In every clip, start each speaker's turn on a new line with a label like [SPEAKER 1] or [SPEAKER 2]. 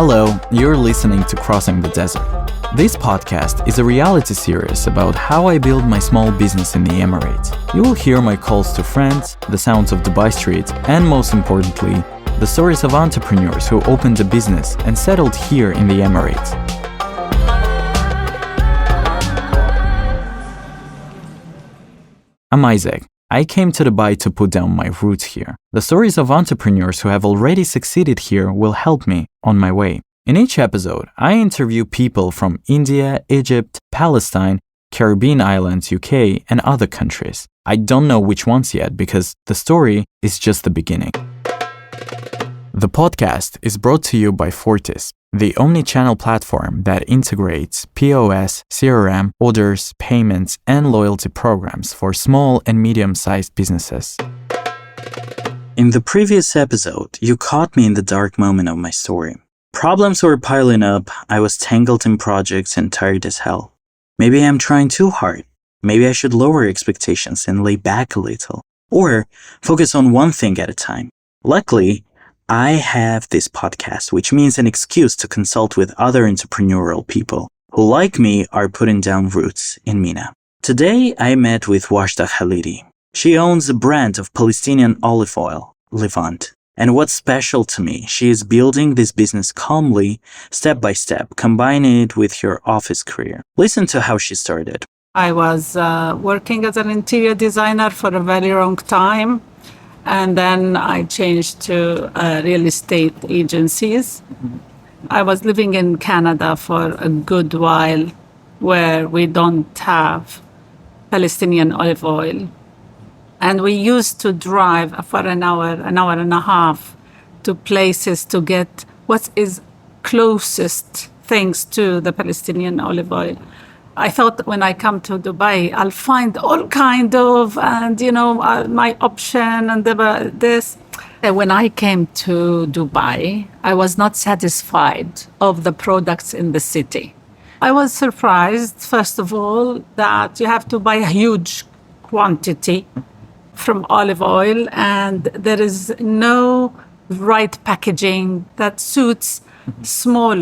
[SPEAKER 1] Hello, you're listening to Crossing the Desert. This podcast is a reality series about how I build my small business in the Emirates. You will hear my calls to friends, the sounds of Dubai streets, and most importantly, the stories of entrepreneurs who opened a business and settled here in the Emirates. I'm Isaac. I came to Dubai to put down my roots here. The stories of entrepreneurs who have already succeeded here will help me on my way. In each episode, I interview people from India, Egypt, Palestine, Caribbean islands, UK, and other countries. I don't know which ones yet because the story is just the beginning. The podcast is brought to you by Fortis, the omni-channel platform that integrates POS, CRM, orders, payments, and loyalty programs for small and medium-sized businesses. In the previous episode, you caught me in the dark moment of my story. Problems were piling up, I was tangled in projects and tired as hell. Maybe I'm trying too hard. Maybe I should lower expectations and lay back a little, or focus on one thing at a time. Luckily, I have this podcast, which means an excuse to consult with other entrepreneurial people who, like me, are putting down roots in MENA. Today, I met with Wajda Khalidi. She owns a brand of Palestinian olive oil, Levant. And what's special to me, she is building this business calmly, step by step, combining it with her office career. Listen to how she started.
[SPEAKER 2] I was working as an interior designer for a very long time. And then I changed to real estate agencies. I was living in Canada for a good while where we don't have Palestinian olive oil. And we used to drive for an hour and a half to places to get what is closest things to the Palestinian olive oil. I thought when I come to Dubai, I'll find all kind of, and my option and this. And when I came to Dubai, I was not satisfied of the products in the city. I was surprised, first of all, that you have to buy a huge quantity from olive oil, and there is no right packaging that suits small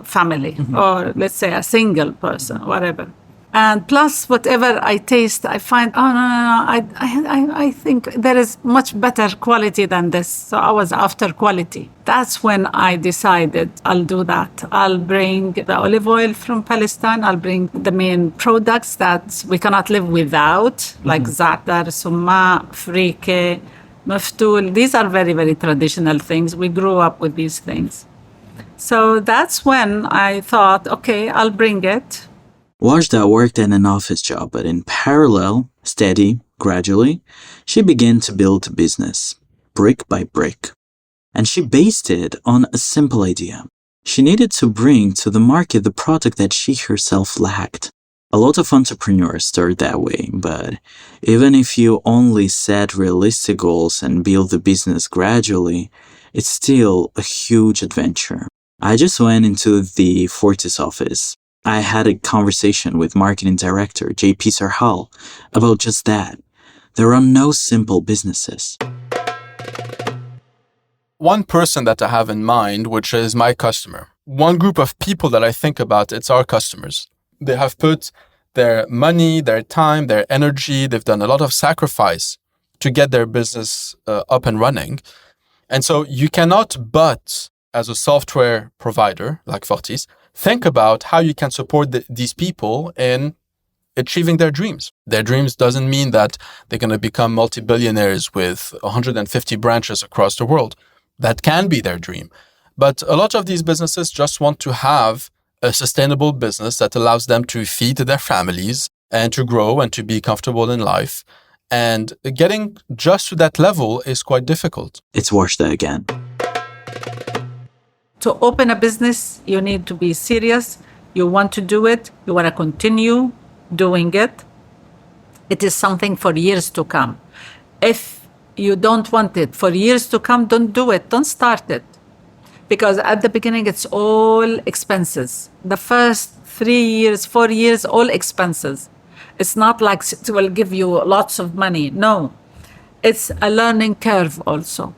[SPEAKER 2] family, or let's say a single person, whatever. And plus, whatever I taste, I find, I think there is much better quality than this. So I was after quality. That's when I decided I'll do that. I'll bring the olive oil from Palestine. I'll bring the main products that we cannot live without, like za'atar, summa, frike, maftool. These are very, very traditional things. We grew up with these things. So that's when I thought, okay, I'll bring it.
[SPEAKER 1] Wajda worked at an office job, but in parallel, steady, gradually, she began to build a business, brick by brick. And she based it on a simple idea. She needed to bring to the market the product that she herself lacked. A lot of entrepreneurs start that way, but even if you only set realistic goals and build the business gradually, it's still a huge adventure. I just went into the Fortis office. I had a conversation with marketing director JP Sarhal about just that. There are no simple businesses.
[SPEAKER 3] One person that I have in mind, which is my customer. One group of people that I think about, it's our customers. They have put their money, their time, their energy, they've done a lot of sacrifice to get their business up and running. And so you cannot but, as a software provider like Fortis, think about how you can support these people in achieving their dreams. Their dreams doesn't mean that they're going to become multi-billionaires with 150 branches across the world. That can be their dream. But a lot of these businesses just want to have a sustainable business that allows them to feed their families and to grow and to be comfortable in life. And getting just to that level is quite difficult.
[SPEAKER 1] It's Wajda again.
[SPEAKER 2] To open a business, you need to be serious. You want to do it. You want to continue doing it. It is something for years to come. If you don't want it for years to come, don't do it. Don't start it. Because at the beginning, it's all expenses. The first 3 years, 4 years, all expenses. It's not like it will give you lots of money. No, it's a learning curve also.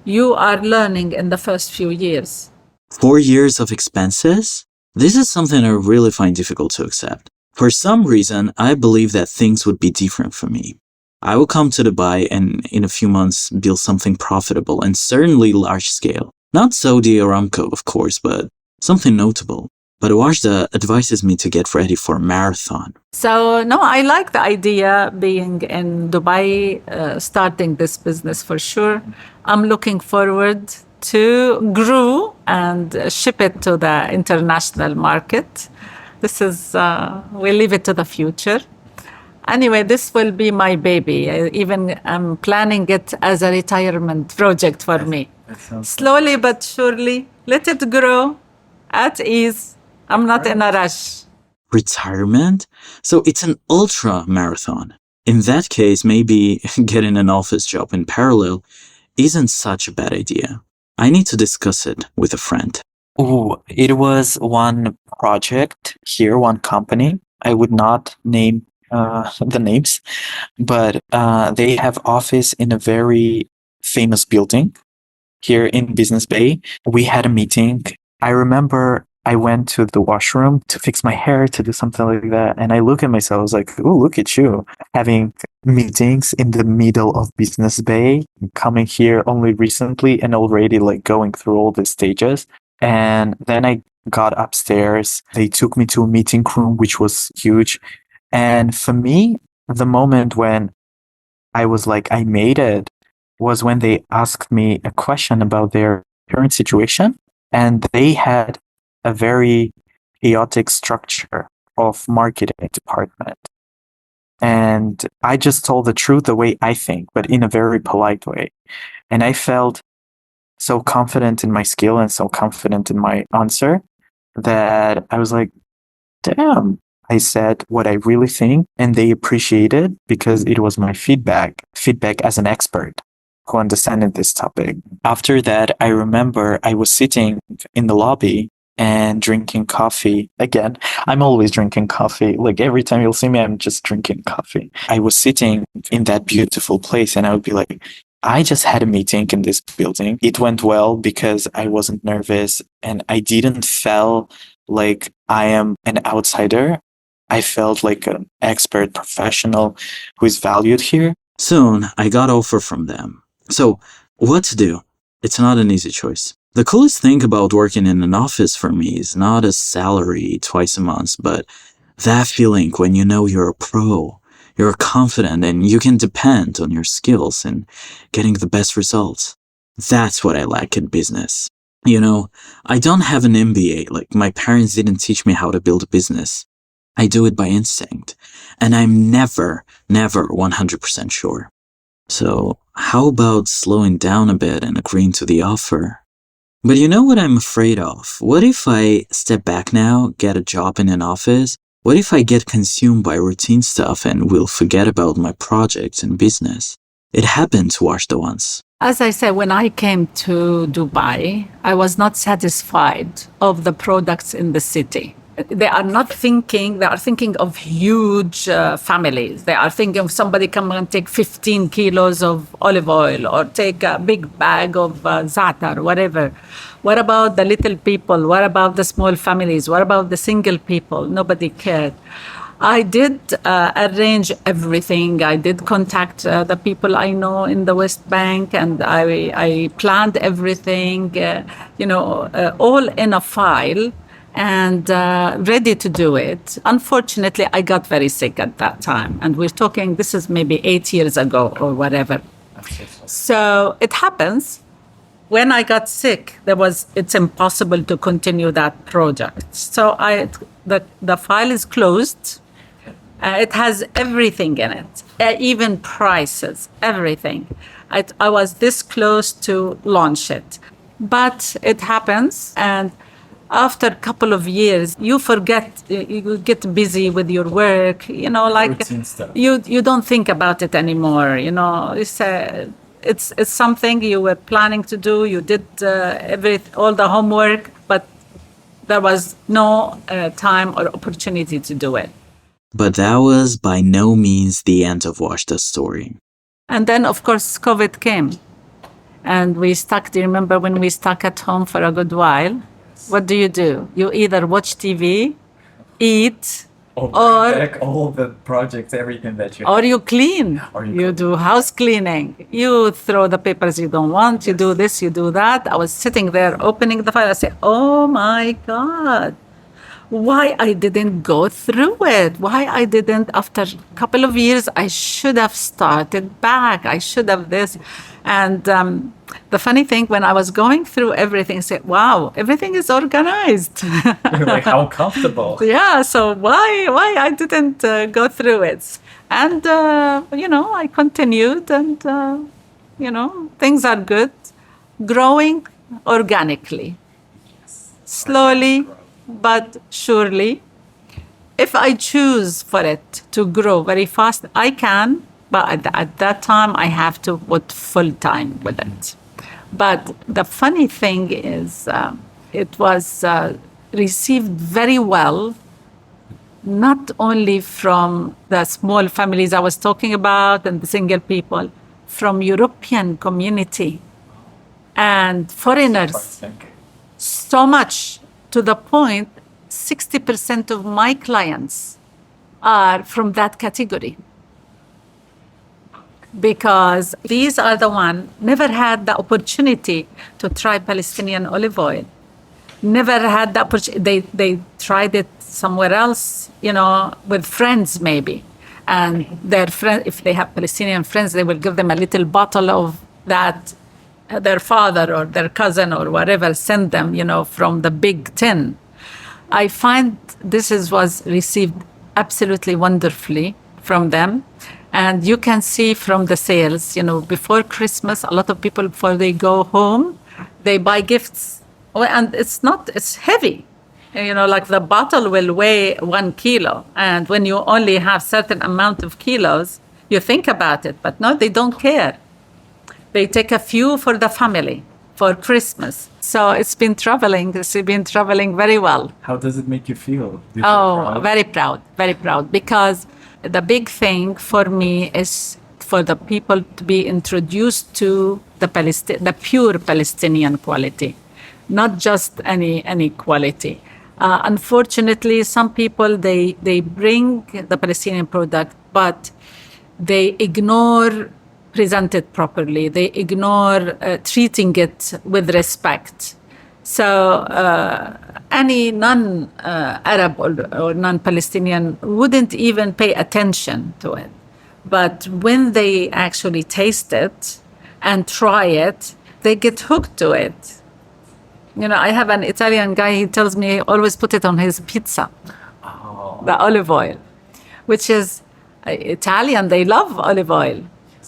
[SPEAKER 2] You are learning in the first few years.
[SPEAKER 1] 4 years of expenses? This is something I really find difficult to accept. For some reason, I believe that things would be different for me. I will come to Dubai and in a few months build something profitable and certainly large scale. Not Saudi Aramco, of course, but something notable. But Wajda advises me to get ready for a marathon.
[SPEAKER 2] So, no, I like the idea being in Dubai, starting this business for sure. I'm looking forward to grow and ship it to the international market. This is, we'll leave it to the future. Anyway, this will be my baby. I'm planning it as a retirement project for me. Slowly but surely, let it grow at ease. I'm not in a rush.
[SPEAKER 1] Retirement? So it's an ultra marathon. In that case, maybe getting an office job in parallel isn't such a bad idea. I need to discuss it with a friend.
[SPEAKER 4] Oh, it was one project here, one company. I would not name the names, but they have office in a very famous building here in Business Bay. We had a meeting. I remember I went to the washroom to fix my hair, to do something like that. And I look at myself, I was like, oh, look at you having meetings in the middle of Business Bay, coming here only recently and already like going through all the stages. And then I got upstairs. They took me to a meeting room, which was huge. And for me, the moment when I was like, I made it was when they asked me a question about their current situation. And they had a very chaotic structure of marketing department. And I just told the truth the way I think, but in a very polite way. And I felt so confident in my skill and so confident in my answer that I was like, damn, I said what I really think, and they appreciated because it was my feedback as an expert who understood this topic. After that, I remember I was sitting in the lobby and drinking coffee. Again, I'm always drinking coffee. Like every time you'll see me, I'm just drinking coffee. I was sitting in that beautiful place and I would be like, I just had a meeting in this building. It went well because I wasn't nervous and I didn't feel like I am an outsider. I felt like an expert professional who is valued here.
[SPEAKER 1] Soon, I got offer from them. So, what to do? It's not an easy choice. The coolest thing about working in an office for me is not a salary twice a month, but that feeling when you know you're a pro, you're confident, and you can depend on your skills in getting the best results. That's what I like in business. You know, I don't have an MBA, like my parents didn't teach me how to build a business. I do it by instinct, and I'm never 100% sure. So, how about slowing down a bit and agreeing to the offer? But you know what I'm afraid of? What if I step back now, get a job in an office? What if I get consumed by routine stuff and will forget about my projects and business? It happened to Wajda once.
[SPEAKER 2] As I said, when I came to Dubai, I was not satisfied of the products in the city. They are thinking of huge families. They are thinking of somebody come and take 15 kilos of olive oil or take a big bag of za'atar, whatever. What about the little people? What about the small families? What about the single people? Nobody cared. I did arrange everything. I did contact the people I know in the West Bank, and I planned everything, all in a file and ready to do it. Unfortunately, I got very sick at that time. And we're talking, this is maybe 8 years ago or whatever. So it happens. When I got sick, it's impossible to continue that project. So the file is closed. It has everything in it, even prices, everything. I was this close to launch it. But it happens, and after a couple of years, you forget, you get busy with your work, you don't think about it anymore. It's something you were planning to do. You did all the homework, but there was no time or opportunity to do it.
[SPEAKER 1] But that was by no means the end of Wajda's story.
[SPEAKER 2] And then, of course, COVID came. And we stuck, do you remember when we stuck at home for a good while? what do? You either watch TV, eat,
[SPEAKER 1] Or
[SPEAKER 2] Or-
[SPEAKER 1] back all the projects, everything that you
[SPEAKER 2] or you clean.
[SPEAKER 1] Or you
[SPEAKER 2] You
[SPEAKER 1] cook.
[SPEAKER 2] do house cleaning. You throw the papers you don't want. You do this, you do that. I was sitting there opening the file. I say, oh my God, why I didn't go through it? Why I didn't, after a couple of years, I should have started back. I should have this. And the funny thing, when I was going through everything, I said, wow, everything is organized.
[SPEAKER 1] You're like, how comfortable.
[SPEAKER 2] Yeah, so why I didn't go through it? And, I continued and, things are good. Growing organically, slowly but surely. If I choose for it to grow very fast, I can, but at that time I have to put full time with it. But the funny thing is, it was received very well, not only from the small families I was talking about and the single people, from European community and foreigners, so much to the point 60% of my clients are from that category. Because these are the ones never had the opportunity to try Palestinian olive oil. Never had the opportunity. They tried it somewhere else, with friends maybe. And their friend, if they have Palestinian friends, they will give them a little bottle of that their father or their cousin or whatever sent them, from the big tin. I find was received absolutely wonderfully from them. And you can see from the sales, before Christmas, a lot of people, before they go home, they buy gifts. And it's heavy. Like the bottle will weigh 1 kilo. And when you only have certain amount of kilos, you think about it. But no, they don't care. They take a few for the family, for Christmas. So it's been traveling very well.
[SPEAKER 1] How does it make you feel? Do you feel
[SPEAKER 2] Oh,
[SPEAKER 1] proud?
[SPEAKER 2] very proud. Because the big thing for me is for the people to be introduced to the pure Palestinian quality, not just any quality. Unfortunately, some people, they bring the Palestinian product, but they ignore present it properly. They ignore treating it with respect. So any non-Arab or non-Palestinian wouldn't even pay attention to it. But when they actually taste it and try it, they get hooked to it. I have an Italian guy, he tells me always put it on his pizza, the olive oil, which is Italian, they love olive oil,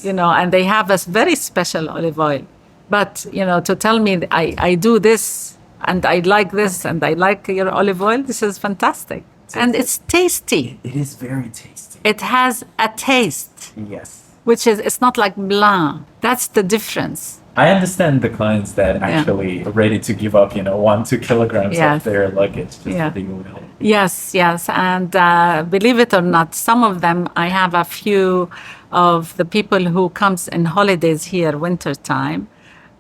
[SPEAKER 2] and they have a very special olive oil. But, to tell me I do this and I like this and I like your olive oil, this is fantastic. And it's tasty.
[SPEAKER 1] It is very tasty.
[SPEAKER 2] It has a taste,
[SPEAKER 1] Yes.
[SPEAKER 2] which is, it's not like blanc. That's the difference.
[SPEAKER 1] I understand the clients that actually are ready to give up, 1-2 kilograms
[SPEAKER 2] Yes.
[SPEAKER 1] of their luggage just
[SPEAKER 2] Yeah.
[SPEAKER 1] for the oil.
[SPEAKER 2] Yes. And believe it or not, some of them, I have a few of the people who comes in holidays here, wintertime,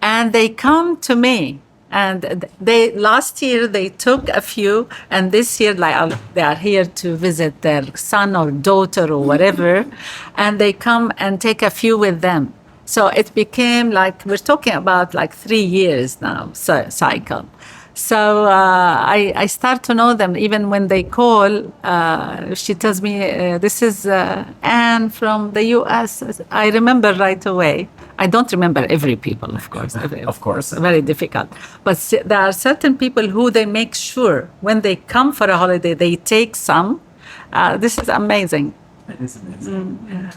[SPEAKER 2] and they come to me. And last year they took a few, and this year they are here to visit their son or daughter or whatever, and they come and take a few with them. So it became like, we're talking about like 3 years now, cycle. So I start to know them. Even when they call, she tells me, this is Anne from the US. I remember right away. I don't remember every people, of course.
[SPEAKER 1] Of course.
[SPEAKER 2] Very difficult. But there are certain people who they make sure when they come for a holiday, they take some. This is amazing.
[SPEAKER 1] It is amazing.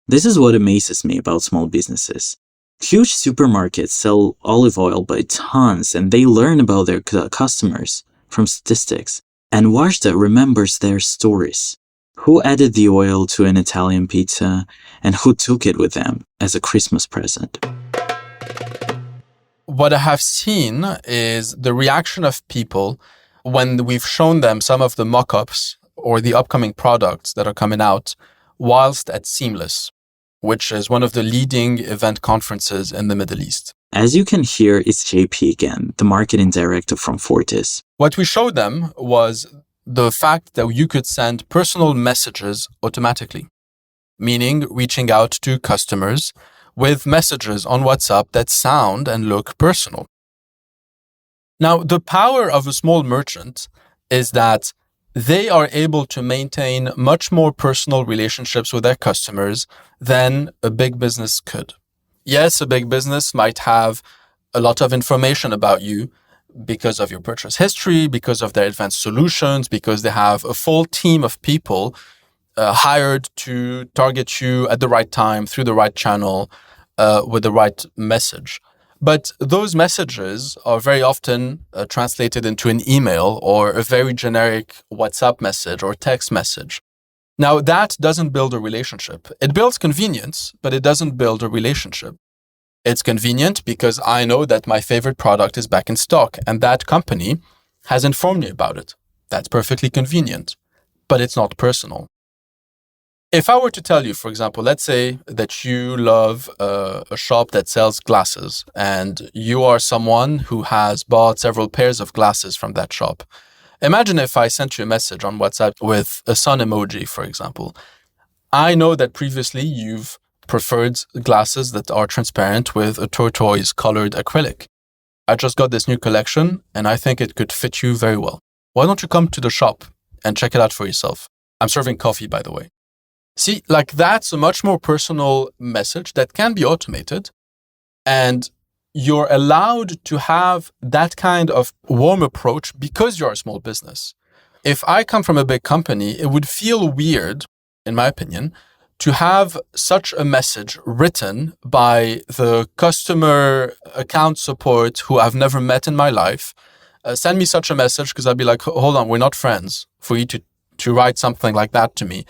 [SPEAKER 5] This is what amazes me about small businesses. Huge supermarkets sell olive oil by tons, and they learn about their customers from statistics. And Wajda remembers their stories. Who added the oil to an Italian pizza, and who took it with them as a Christmas present.
[SPEAKER 3] What I have seen is the reaction of people when we've shown them some of the mock-ups or the upcoming products that are coming out whilst at Seamless, which is one of the leading event conferences in the Middle East.
[SPEAKER 5] As you can hear, it's JP again, the marketing director from Fortis.
[SPEAKER 3] What we showed them was the fact that you could send personal messages automatically, meaning reaching out to customers with messages on WhatsApp that sound and look personal. Now, the power of a small merchant is that they are able to maintain much more personal relationships with their customers than a big business could. Yes, a big business might have a lot of information about you because of your purchase history, because of their advanced solutions, because they have a full team of people hired to target you at the right time, through the right channel, with the right message. But those messages are very often translated into an email or a very generic WhatsApp message or text message. Now, that doesn't build a relationship. It builds convenience, but it doesn't build a relationship. It's convenient because I know that my favorite product is back in stock and that company has informed me about it. That's perfectly convenient, but it's not personal. If I were to tell you, for example, let's say that you love a shop that sells glasses and you are someone who has bought several pairs of glasses from that shop. Imagine if I sent you a message on WhatsApp with a sun emoji, for example. I know that previously you've preferred glasses that are transparent with a turquoise-colored acrylic. I just got this new collection and I think it could fit you very well. Why don't you come to the shop and check it out for yourself? I'm serving coffee, by the way. See, like that's a much more personal message that can be automated, and you're allowed to have that kind of warm approach because you're a small business. If I come from a big company, it would feel weird, in my opinion, to have such a message written by the customer account support who I've never met in my life. Send me such a message because I'd be like, hold on, we're not friends for you to write something like that to me.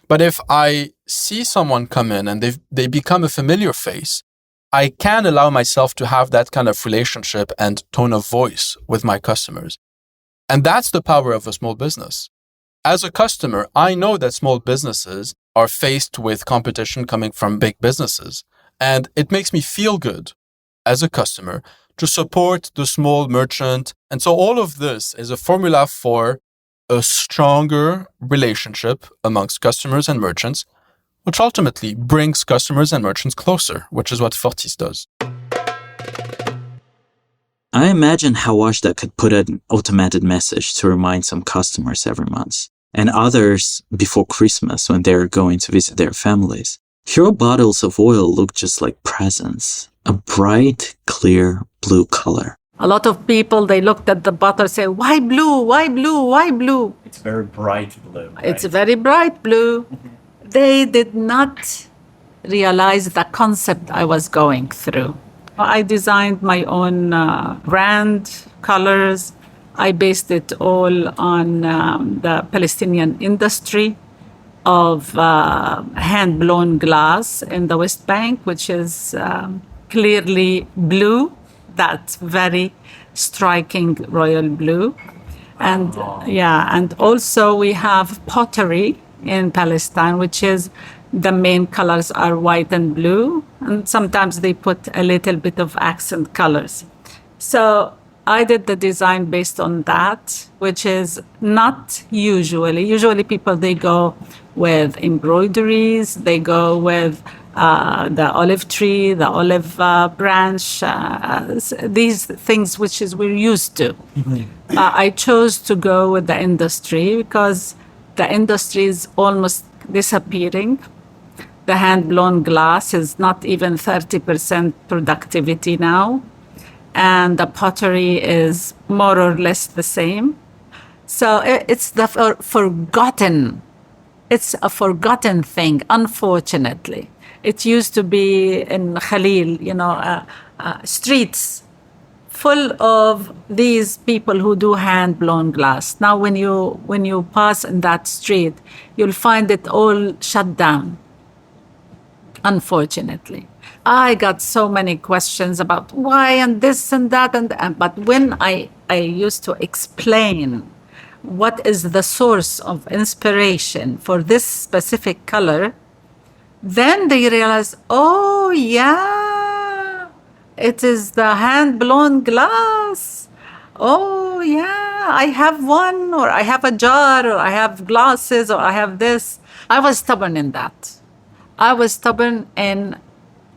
[SPEAKER 3] But if I see someone come in and they become a familiar face, I can allow myself to have that kind of relationship and tone of voice with my customers. And that's the power of a small business. As a customer, I know that small businesses are faced with competition coming from big businesses. And it makes me feel good as a customer to support the small merchant. And so all of this is a formula for a stronger relationship amongst customers and merchants, which ultimately brings customers and merchants closer, which is what Fortis does.
[SPEAKER 5] I imagine how Wajda could put an automated message to remind some customers every month, and others before Christmas when they're going to visit their families. Hero bottles of oil look just like presents, a bright, clear blue color.
[SPEAKER 2] A lot of people, they looked at the bottle and say, why blue? Why blue? Why blue?
[SPEAKER 1] It's very bright blue. Right?
[SPEAKER 2] It's very bright blue. They did not realize the concept I was going through. I designed my own brand, colors. I based it all on the Palestinian industry of hand-blown glass in the West Bank, which is clearly blue. That's very striking royal blue. And and also we have pottery in Palestine, which is the main colors are white and blue. And sometimes they put a little bit of accent colors. So I did the design based on that, which is not usually. Usually people, they go with embroideries, they go with the olive tree, the olive branch, these things which is we're used to. I chose to go with the industry because the industry is almost disappearing. The hand-blown glass is not even 30% productivity now. And the pottery is more or less the same. So it's the forgotten. It's a forgotten thing, unfortunately. It used to be in Khalil, streets full of these people who do hand-blown glass. Now, when you pass in that street, you'll find it all shut down, unfortunately. I got so many questions about why and this and that, but when I used to explain what is the source of inspiration for this specific color, then they realize, oh yeah, It is the hand-blown glass. Oh, yeah, I have one, or I have a jar, or I have glasses, or I have this. I was stubborn in that. I was stubborn in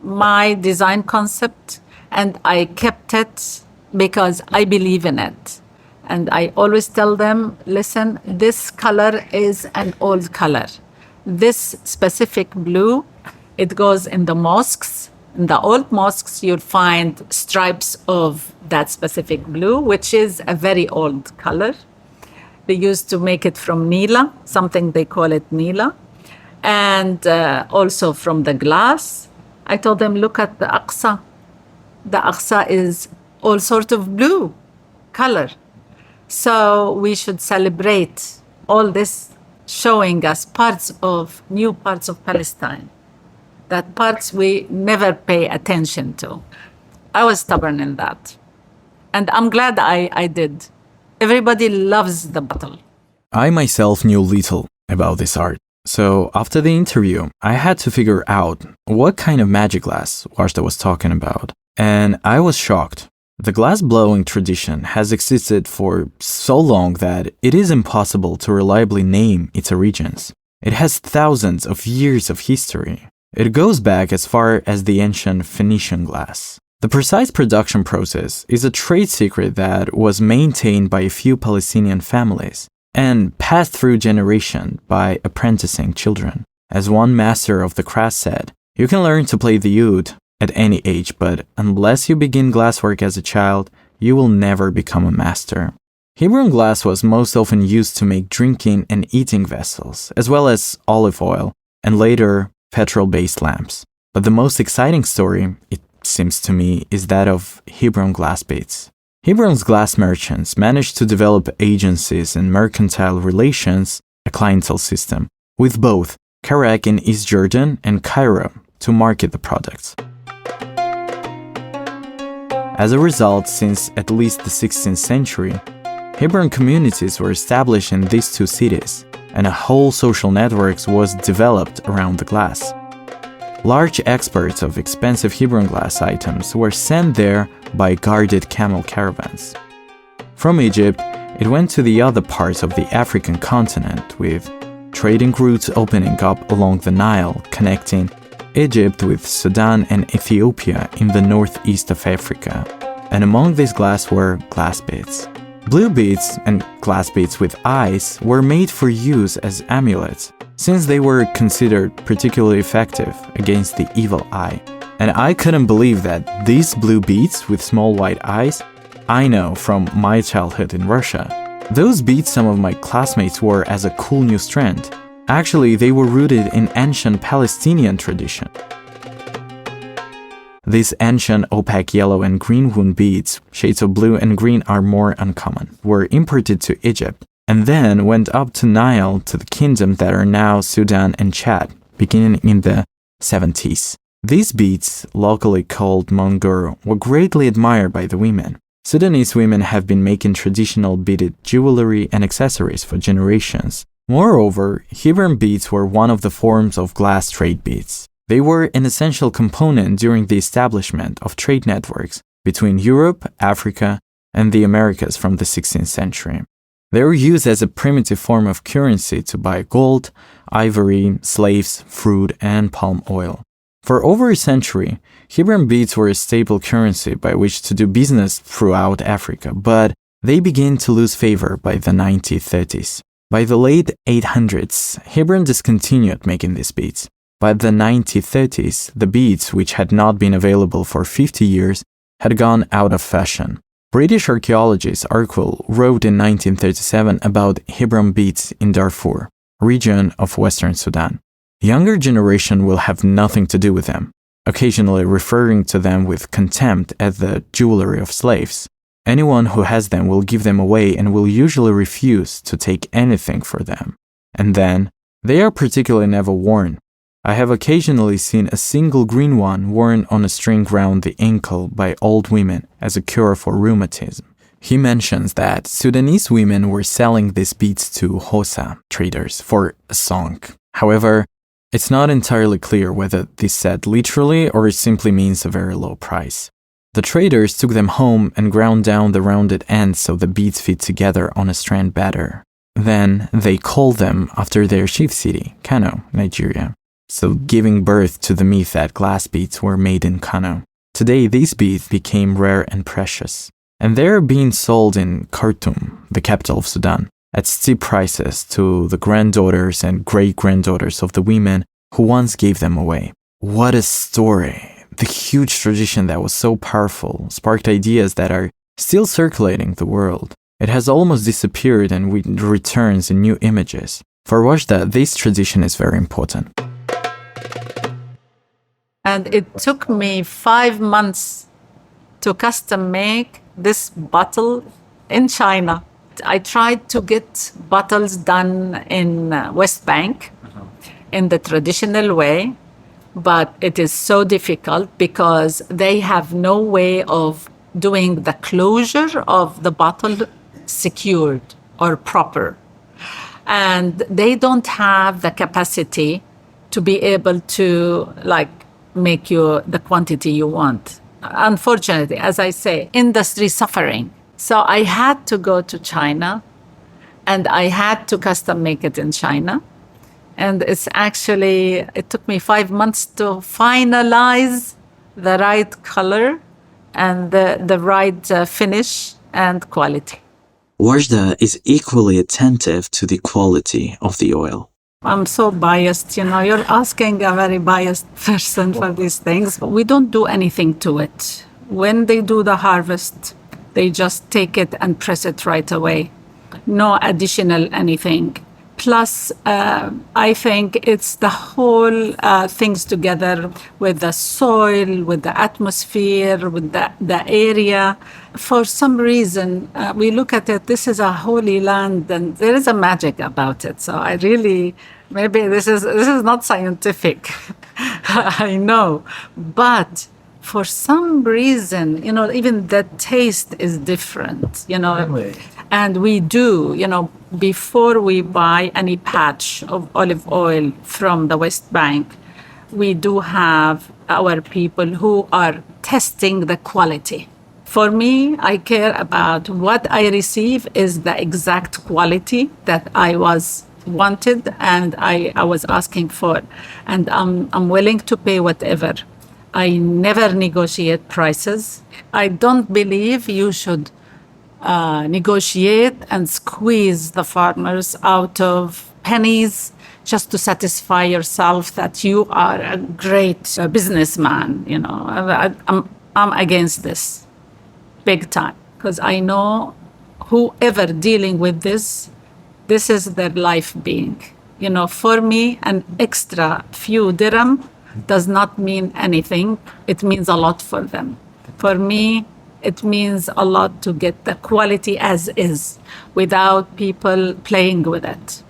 [SPEAKER 2] my design concept, and I kept it because I believe in it. And I always tell them, listen, this color is an old color. This specific blue, it goes in the mosques. In the old mosques, you'll find stripes of that specific blue, which is a very old color. They used to make it from Nila, something they call it Nila, and also from the glass. I told them, look at the Aqsa. The Aqsa is all sort of blue color. So we should celebrate all this, showing us new parts of Palestine, that parts we never pay attention to. I was stubborn in that. And I'm glad I did. Everybody loves the bottle.
[SPEAKER 1] I myself knew little about this art. So after the interview, I had to figure out what kind of magic glass Wajda was talking about. And I was shocked. The glass blowing tradition has existed for so long that it is impossible to reliably name its origins. It has thousands of years of history. It goes back as far as the ancient Phoenician glass. The precise production process is a trade secret that was maintained by a few Palestinian families and passed through generation by apprenticing children. As one master of the craft said, you can learn to play the oud at any age, but unless you begin glasswork as a child, you will never become a master. Hebron glass was most often used to make drinking and eating vessels, as well as olive oil, and later petrol-based lamps. But the most exciting story, it seems to me, is that of Hebron glass beads. Hebron's glass merchants managed to develop agencies and mercantile relations, a clientele system, with both Karak in East Jordan and Cairo to market the products. As a result, since at least the 16th century, Hebron communities were established in these two cities, and a whole social network was developed around the glass. Large exports of expensive Hebron glass items were sent there by guarded camel caravans. From Egypt, it went to the other parts of the African continent, with trading routes opening up along the Nile, connecting Egypt with Sudan and Ethiopia in the northeast of Africa. And among these glass were glass beads. Blue beads and glass beads with eyes were made for use as amulets, since they were considered particularly effective against the evil eye. And I couldn't believe that these blue beads with small white eyes, I know from my childhood in Russia. Those beads some of my classmates wore as a cool new trend. Actually, they were rooted in ancient Palestinian tradition. These ancient opaque yellow and green wound beads, shades of blue and green are more uncommon, were imported to Egypt and then went up to Nile to the kingdoms that are now Sudan and Chad, beginning in the 70s. These beads, locally called mongur, were greatly admired by the women. Sudanese women have been making traditional beaded jewelry and accessories for generations. Moreover, Hebron beads were one of the forms of glass trade beads. They were an essential component during the establishment of trade networks between Europe, Africa, and the Americas from the 16th century. They were used as a primitive form of currency to buy gold, ivory, slaves, fruit, and palm oil. For over a century, Hebron beads were a staple currency by which to do business throughout Africa, but they began to lose favor by the 1930s. By the late 800s, Hebron discontinued making these beads. By the 1930s, the beads, which had not been available for 50 years, had gone out of fashion. British archaeologist Arkell wrote in 1937 about Hebron beads in Darfur, region of Western Sudan. Younger generation will have nothing to do with them, occasionally referring to them with contempt as the jewelry of slaves. Anyone who has them will give them away and will usually refuse to take anything for them. And then, they are particularly never worn. I have occasionally seen a single green one worn on a string round the ankle by old women as a cure for rheumatism. He mentions that Sudanese women were selling these beads to Hosa traders for a song. However, it's not entirely clear whether this said literally or it simply means a very low price. The traders took them home and ground down the rounded ends so the beads fit together on a strand better. Then they called them after their chief city, Kano, Nigeria, so giving birth to the myth that glass beads were made in Kano. Today, these beads became rare and precious, and they're being sold in Khartoum, the capital of Sudan, at steep prices to the granddaughters and great-granddaughters of the women who once gave them away. What a story! The huge tradition that was so powerful sparked ideas that are still circulating the world. It has almost disappeared and returns in new images. For Wajda, this tradition is very important.
[SPEAKER 2] And it took me 5 months to custom make this bottle in China. I tried to get bottles done in West Bank in the traditional way, but it is so difficult because they have no way of doing the closure of the bottle secured or proper. And they don't have the capacity to be able to make you the quantity you want. Unfortunately, as I say, industry suffering. So I had to go to China and I had to custom make it in China. And it took me 5 months to finalize the right color and the right finish and quality.
[SPEAKER 5] Wajda is equally attentive to the quality of the oil.
[SPEAKER 2] I'm so biased, you're asking a very biased person for these things. But we don't do anything to it. When they do the harvest, they just take it and press it right away. No additional anything. Plus, I think it's the whole things together with the soil, with the atmosphere, with the area. For some reason, we look at it, this is a holy land, and there is a magic about it. So I really, maybe this is not scientific, I know. But for some reason, even the taste is different,
[SPEAKER 5] Really?
[SPEAKER 2] And we do, before we buy any patch of olive oil from the West Bank, we do have our people who are testing the quality. For me, I care about what I receive is the exact quality that I wanted and I was asking for. And I'm willing to pay whatever. I never negotiate prices. I don't believe you should negotiate and squeeze the farmers out of pennies just to satisfy yourself that you are a great businessman. I'm against this big time because I know whoever dealing with this is their life being. For me, an extra few dirham does not mean anything. It means a lot for them. For me, it means a lot to get the quality as is without people playing with it.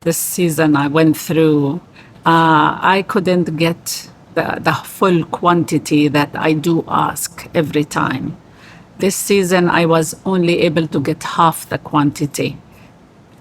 [SPEAKER 2] This season I went through, I couldn't get the full quantity that I do ask every time. This season I was only able to get half the quantity.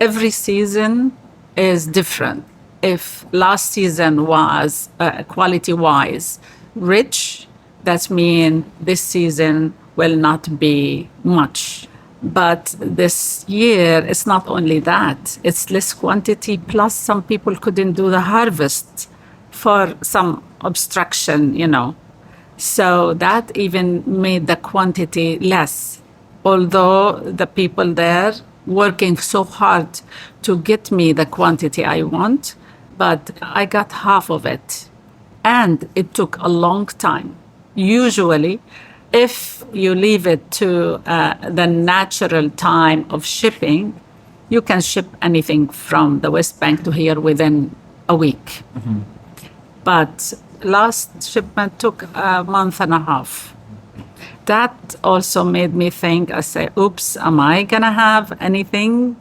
[SPEAKER 2] Every season is different. If last season was quality-wise rich, that means this season will not be much. But this year, it's not only that. It's less quantity, plus some people couldn't do the harvest for some obstruction, So that even made the quantity less. Although the people there working so hard to get me the quantity I want, but I got half of it. And it took a long time. Usually, if you leave it to the natural time of shipping, you can ship anything from the West Bank to here within a week. Mm-hmm. But last shipment took a month and a half. That also made me think, I say, oops, am I gonna have anything,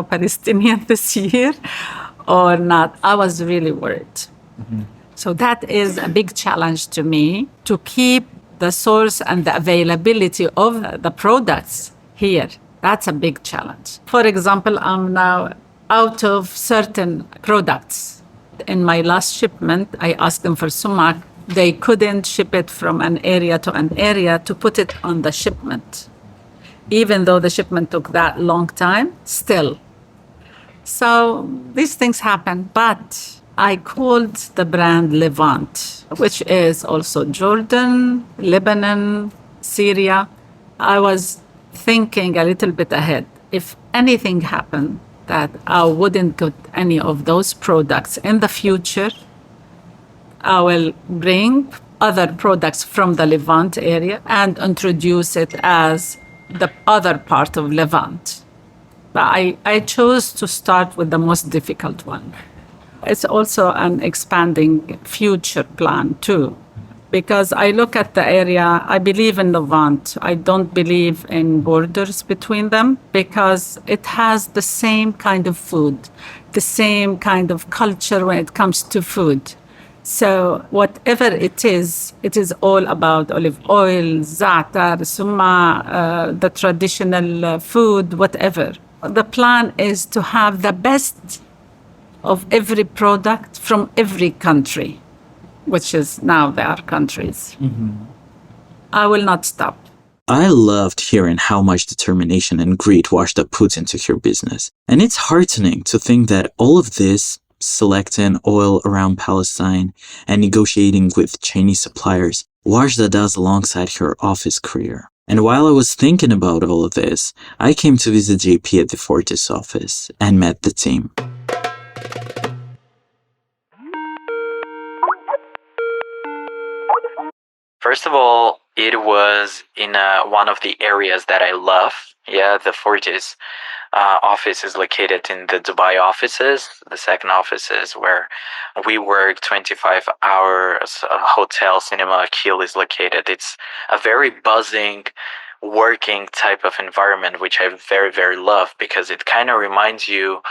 [SPEAKER 2] Palestinian this year or not? I was really worried. Mm-hmm. So that is a big challenge to me, to keep the source and the availability of the products here. That's a big challenge. For example, I'm now out of certain products. In my last shipment, I asked them for sumac they couldn't ship it from an area to an area to put it on the shipment. Even though the shipment took that long time, still. So these things happen, but I called the brand Levant, which is also Jordan, Lebanon, Syria. I was thinking a little bit ahead. If anything happened that I wouldn't get any of those products in the future, I will bring other products from the Levant area and introduce it as the other part of Levant. But I chose to start with the most difficult one. It's also an expanding future plan too, because I look at the area, I believe in Levant. I don't believe in borders between them because it has the same kind of food, the same kind of culture when it comes to food. So whatever it is all about olive oil, za'atar, summa, the traditional food, whatever. The plan is to have the best of every product from every country, which is now there are countries. I will not stop.
[SPEAKER 5] I loved hearing how much determination and greed Wajda puts into her business. And it's heartening to think that all of this, selecting oil around Palestine and negotiating with Chinese suppliers, Wajda does alongside her office career. And while I was thinking about all of this, I came to visit JP at the Fortis office and met the team. First of all, it was in one of the areas that I love. Yeah, the Fortis office is located in the Dubai offices. The second office is where we work 25 hours. Hotel Cinema Akil is located. It's a very buzzing, working type of environment, which I very, very love because it kind of reminds you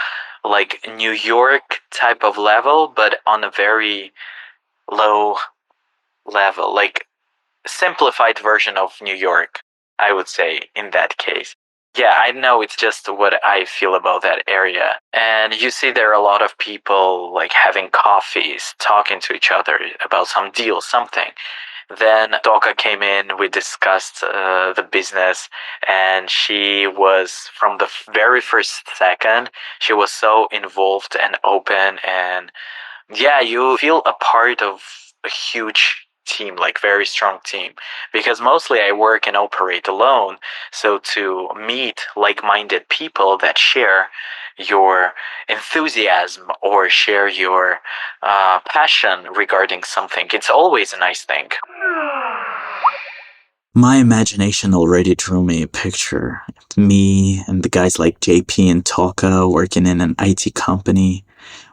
[SPEAKER 5] like New York type of level, but on a very low level, like simplified version of New York, I would say in that case. Yeah, I know it's just what I feel about that area. And you see there are a lot of people like having coffees, talking to each other about some deal, something. Then Doka came in, we discussed the business, and she was, from the very first second, she was so involved and open. And yeah, you feel a part of a huge team, like very strong team, because mostly I work and operate alone. So to meet like-minded people that share your enthusiasm or share your passion regarding something, it's always a nice thing. My imagination already drew me a picture. Me and the guys like JP and Toka working in an IT company.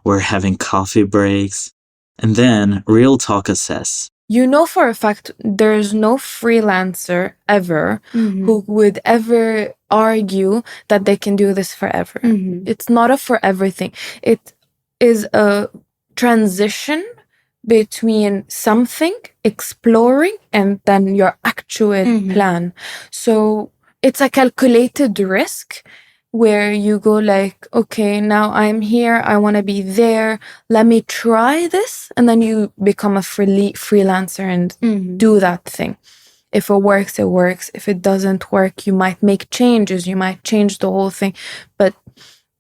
[SPEAKER 5] We're having coffee breaks. And then real Toka says,
[SPEAKER 6] you know for a fact there's no freelancer ever who would ever argue that they can do this forever. It's not a forever thing. It is a transition between something, exploring, and then your actual plan. So it's a calculated risk where you go like, okay, now I'm here, I want to be there, let me try this, and then you become a freelancer and do that thing. If it works, it works. If it doesn't work, you might make changes, you might change the whole thing, but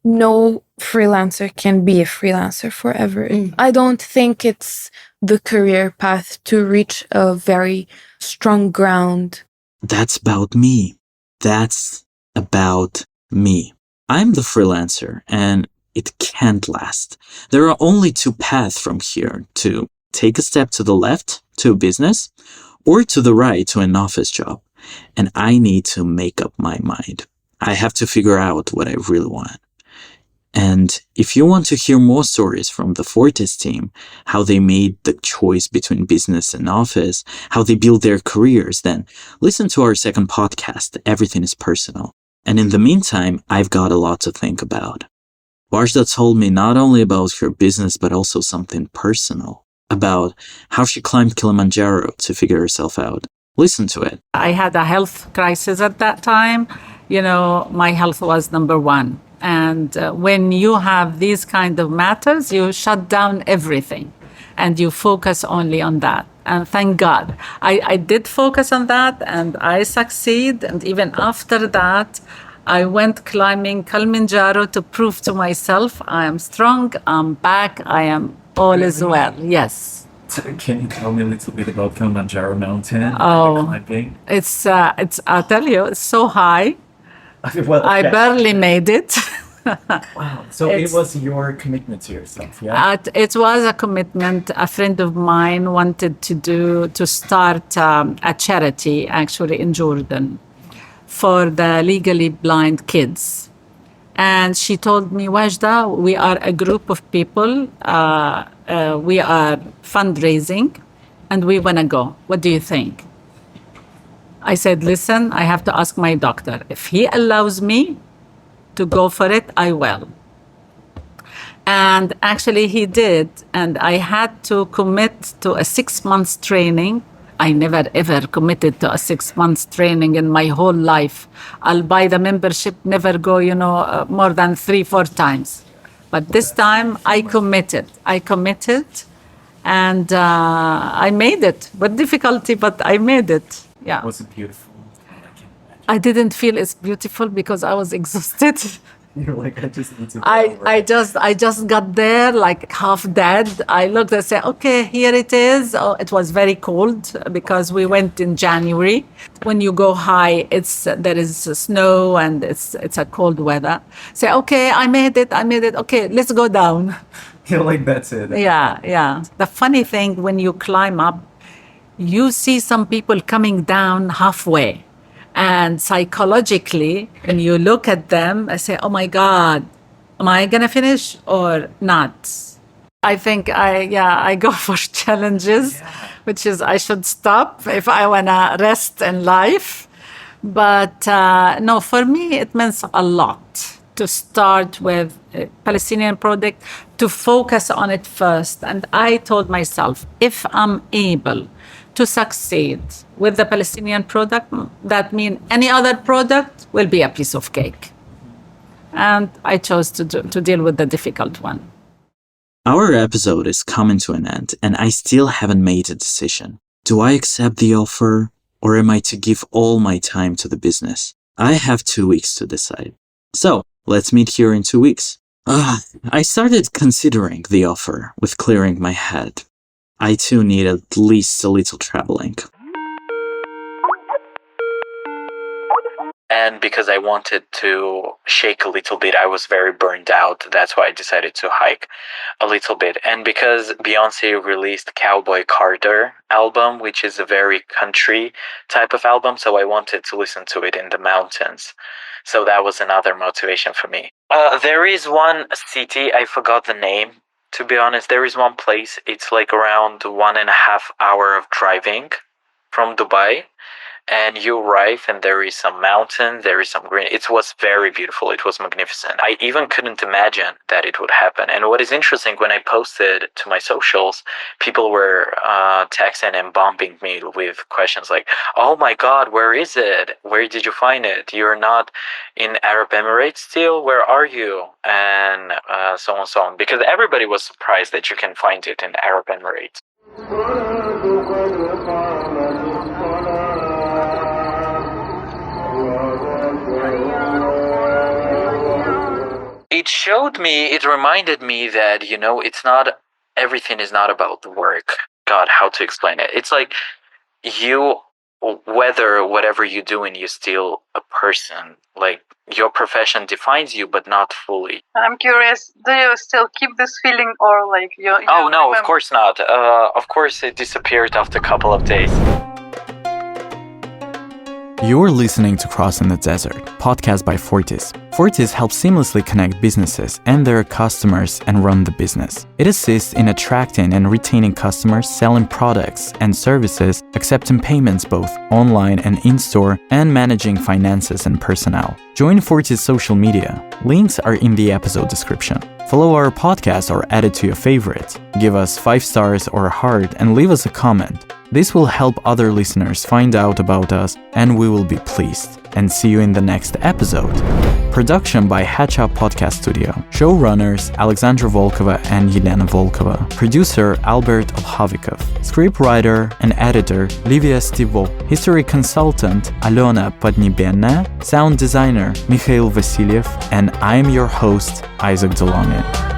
[SPEAKER 6] no freelancer can be a freelancer forever. I don't think it's the career path to reach a very strong ground.
[SPEAKER 5] That's about me. That's about me. I'm the freelancer, and it can't last. There are only two paths from here: to take a step to the left to a business, or to the right to an office job. And I need to make up my mind. I have to figure out what I really want. And if you want to hear more stories from the Fortis team, how they made the choice between business and office, how they build their careers, then listen to our second podcast, Everything is Personal. And in the meantime, I've got a lot to think about. Wajda told me not only about her business, but also something personal, about how she climbed Kilimanjaro to figure herself out. Listen to it.
[SPEAKER 2] I had a health crisis at that time. You know, my health was number one. And when you have these kind of matters, you shut down everything and you focus only on that. And thank God. I did focus on that and I succeed. And even after that, I went climbing Kilimanjaro to prove to myself I am strong, I'm back, I am all is well. Yes.
[SPEAKER 1] Can you tell me a little bit about Kilimanjaro Mountain and
[SPEAKER 2] Oh.
[SPEAKER 1] the climbing?
[SPEAKER 2] It's I'll tell you, it's so high.
[SPEAKER 1] Well,
[SPEAKER 2] I barely made it.
[SPEAKER 1] Wow. So
[SPEAKER 2] It's-
[SPEAKER 1] it was your commitment to yourself, yeah?
[SPEAKER 2] It was a commitment. A friend of mine wanted to start a charity actually in Jordan for the legally blind kids. And she told me, Wajda, we are a group of people. We are fundraising and we want to go. What do you think? I said, listen, I have to ask my doctor. If he allows me to go for it, I will. And actually he did. And I had to commit to a 6 months training. I never ever committed to a 6 months training in my whole life. I'll buy the membership, never go, more than 3-4 times. But this time I committed. And I made it with difficulty, but I made it. Yeah.
[SPEAKER 1] Was it beautiful?
[SPEAKER 2] I didn't feel it's beautiful because I was exhausted.
[SPEAKER 1] You're like, I just need to go
[SPEAKER 2] I just got there like half dead. I looked and said, okay, here it is. Oh, it was very cold because we went in January. When you go high, there is snow and it's a cold weather. Say, okay, I made it. Okay, let's go down.
[SPEAKER 1] You're like, that's it.
[SPEAKER 2] Yeah. The funny thing, when you climb up, you see some people coming down halfway. And psychologically, when you look at them, I say, oh my God, am I going to finish or not? I think I go for challenges, which is I should stop if I want to rest in life. But no, for me, it means a lot to start with a Palestinian project, to focus on it first. And I told myself, if I'm able to succeed with the Palestinian product, that means any other product will be a piece of cake. And I chose to deal with the difficult one.
[SPEAKER 5] Our episode is coming to an end, and I still haven't made a decision. Do I accept the offer, or am I to give all my time to the business? I have 2 weeks to decide. So, let's meet here in 2 weeks. I started considering the offer with clearing my head. I too need at least a little traveling. And because I wanted to shake a little bit, I was very burned out. That's why I decided to hike a little bit. And because Beyonce released Cowboy Carter album, which is a very country type of album, so I wanted to listen to it in the mountains. So that was another motivation for me. There is one city, I forgot the name. To be honest, there is one place, it's like around 1.5 hours of driving from Dubai. And you arrive and there is some mountain, there is some green. It was very beautiful. It was magnificent. I even couldn't imagine that it would happen. And what is interesting, when I posted to my socials, people were texting and bombing me with questions like, oh my God, where is it? Where did you find it? You're not in Arab Emirates still? Where are you? And so on and so on. Because everybody was surprised that you can find it in Arab Emirates. It reminded me that, it's not, everything is not about the work. God, how to explain it? It's like whatever you're doing, you're still a person. Like, your profession defines you, but not fully.
[SPEAKER 7] I'm curious, do you still keep this feeling, or like you
[SPEAKER 5] Oh, no, of course not. Of course it disappeared after a couple of days.
[SPEAKER 1] You're listening to Crossing the Desert, podcast by Fortis. Fortis helps seamlessly connect businesses and their customers and run the business. It assists in attracting and retaining customers, selling products and services, accepting payments both online and in-store, and managing finances and personnel. Join Fortis social media. Links are in the episode description. Follow our podcast or add it to your favorite. Give us 5 stars or a heart and leave us a comment. This will help other listeners find out about us, and we will be pleased. and see you in the next episode. Production by Hatch Up Podcast Studio. Showrunners Alexandra Volkova and Yelena Volkova. Producer Albert Olhavikov. Scriptwriter and editor Livia Stivo. History consultant Alona Podnibenna. Sound designer Mikhail Vasilyev. And I'm your host, Isaac Delongin.